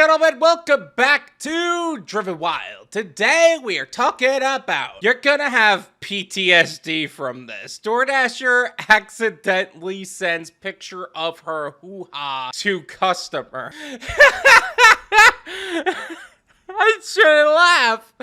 gentlemen, welcome back to Driven Wild. Today we are talking about, you're gonna have PTSD from this. DoorDasher accidentally sends picture of her hoo-ha to customer. I shouldn't laugh.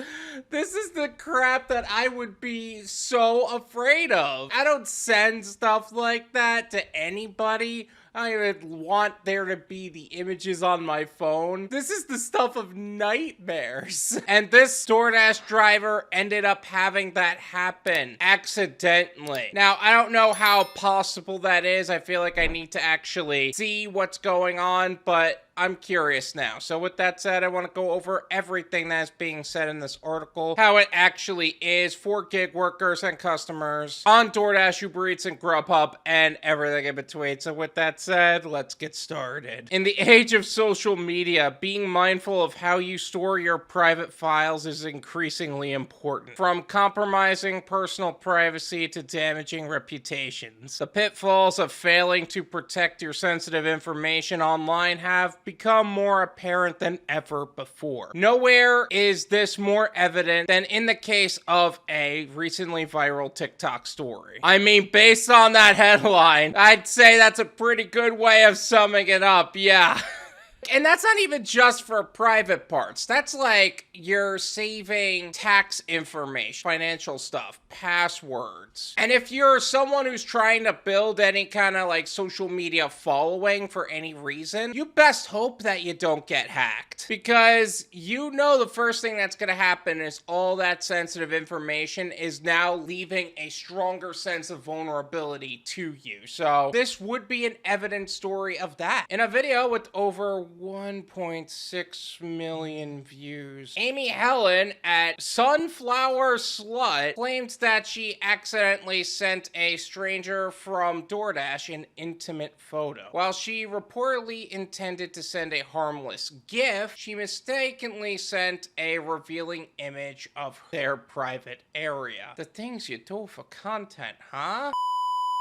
This is the crap that I would be so afraid of. I don't send stuff like that to anybody. I would want there to be the images on my phone. This is the stuff of nightmares. And this DoorDash driver ended up having that happen accidentally. Now, I don't know how possible that is. I feel like I need to actually see what's going on, but I'm curious now. So with that said, I want to go over everything that's being said in this article, how it actually is for gig workers and customers on Doordash, UberEats, and Grubhub, and everything in between. So with that said, let's get started. In the age of social media, being mindful of how you store your private files is increasingly important. From compromising personal privacy to damaging reputations. The pitfalls of failing to protect your sensitive information online have become more apparent than ever before. Nowhere is this more evident than in the case of a recently viral TikTok story. I mean, based on that headline, I'd say that's a pretty good way of summing it up, yeah. And that's not even just for private parts. That's like you're saving tax information, financial stuff, passwords. And if you're someone who's trying to build any kind of like social media following for any reason, you best hope that you don't get hacked. Because you know the first thing that's going to happen is all that sensitive information is now leaving a stronger sense of vulnerability to you. So this would be an evident story of that. In a video with over 1.6 million views, Amy Helen at Sunflowersslut claimed that she accidentally sent a stranger from DoorDash an intimate photo. While she reportedly intended to send a harmless gift, she mistakenly sent a revealing image of their private area. The things you do for content, huh?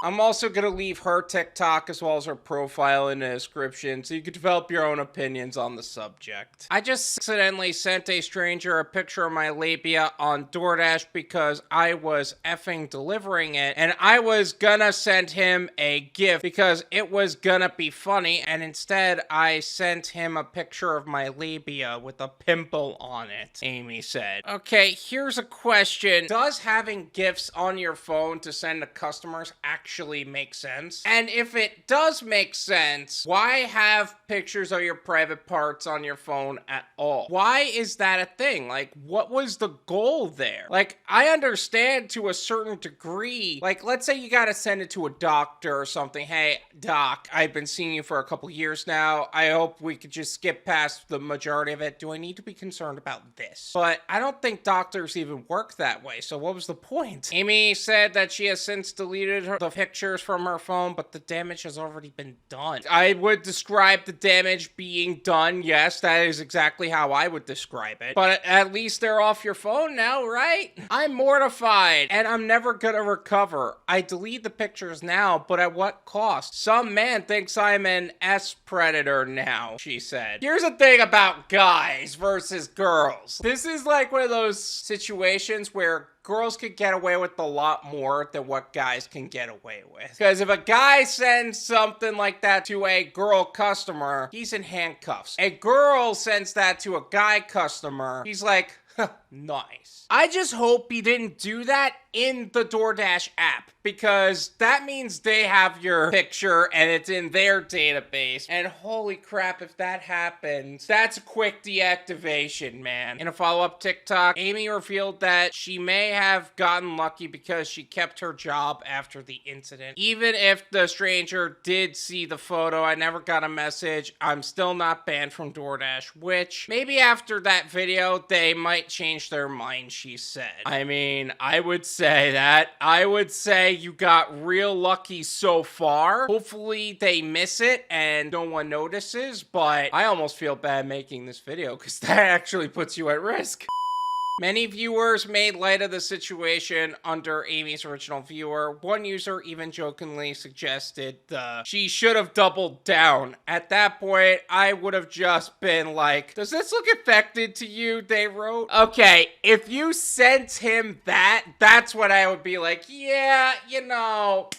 I'm also going to leave her TikTok as well as her profile in the description so you can develop your own opinions on the subject. I just accidentally sent a stranger a picture of my labia on DoorDash because I was effing delivering it, and I was gonna send him a gift because it was gonna be funny, and instead I sent him a picture of my labia with a pimple on it, Amy said. Okay, here's a question. Does having gifts on your phone to send to customers actually make sense? And if it does make sense, why have pictures of your private parts on your phone at all? Why is that a thing? Like, what was the goal there? Like, I understand to a certain degree, like, let's say you gotta send it to a doctor or something. Hey, doc, I've been seeing you for a couple years now. I hope we could just skip past the majority of it. Do I need to be concerned about this? But I don't think doctors even work that way. So what was the point? Amy said that she has since deleted the pictures from her phone, but the damage has already been done. I would describe the damage being done. Yes, that is exactly how I would describe it. But at least they're off your phone now, right? I'm mortified, and I'm never gonna recover. I delete the pictures now, but at what cost? Some man thinks I'm an S-predator now, she said. Here's the thing about guys versus girls. This is like one of those situations where girls could get away with a lot more than what guys can get away with. Because if a guy sends something like that to a girl customer, he's in handcuffs. A girl sends that to a guy customer, he's like, nice. I just hope he didn't do that in the DoorDash app, because that means they have your picture and it's in their database. And holy crap, if that happens, that's a quick deactivation, man. In a follow-up TikTok, Amy revealed that she may have gotten lucky because she kept her job after the incident. Even if the stranger did see the photo, I never got a message. I'm still not banned from DoorDash, which maybe after that video, they might change their mind, she said. I mean, I would say that. I would say you got real lucky so far. Hopefully they miss it and no one notices, but I almost feel bad making this video because that actually puts you at risk. Many viewers made light of the situation under Amy's original viewer. One user even jokingly suggested she should have doubled down. At that point, I would have just been like, does this look affected to you, they wrote? Okay, if you sent him that's what I would be like, yeah, you know,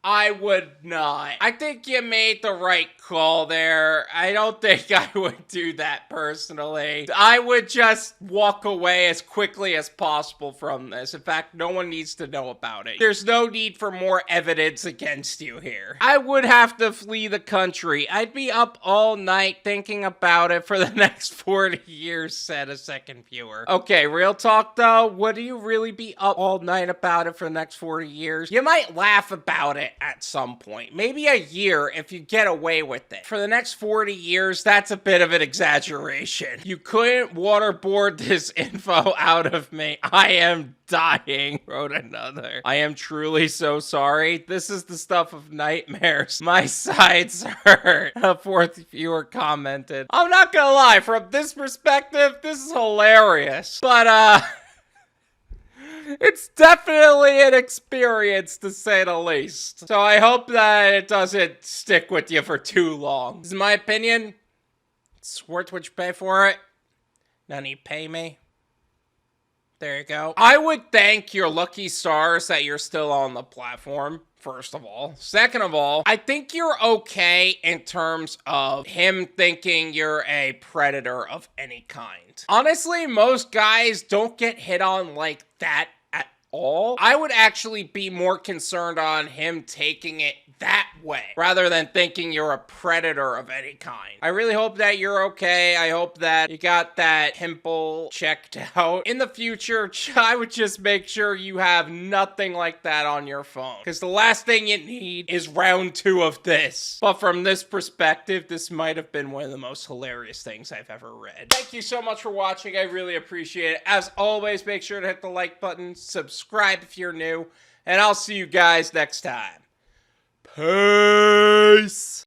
I would not. I think you made the right call there. I don't think I would do that personally. I would just walk away as quickly as possible from this. In fact, no one needs to know about it. There's no need for more evidence against you here. I would have to flee the country. I'd be up all night thinking about it for the next 40 years, said a second viewer. Okay, real talk though, would you really be up all night about it for the next 40 years? You might laugh about it at some point. Maybe a year if you get away with it. For the next 40 years, that's a bit of an exaggeration. You couldn't waterboard this info out of me. I am dying, wrote another. I am truly so sorry. This is the stuff of nightmares. My sides hurt. A fourth viewer commented. I'm not gonna lie, from this perspective, this is hilarious. But, it's definitely an experience, to say the least. So I hope that it doesn't stick with you for too long. This is my opinion. It's worth what you pay for it. None of you pay me. There you go. I would thank your lucky stars that you're still on the platform, first of all. Second of all, I think you're okay in terms of him thinking you're a predator of any kind. Honestly, most guys don't get hit on like that at all. I would actually be more concerned on him taking it that way, rather than thinking you're a predator of any kind. I really hope that you're okay. I hope that you got that pimple checked out. In the future, I would just make sure you have nothing like that on your phone, because the last thing you need is round 2 of this. But from this perspective, this might have been one of the most hilarious things I've ever read. Thank you so much for watching. I really appreciate it. As always, make sure to hit the like button, subscribe if you're new, and I'll see you guys next time. Peace!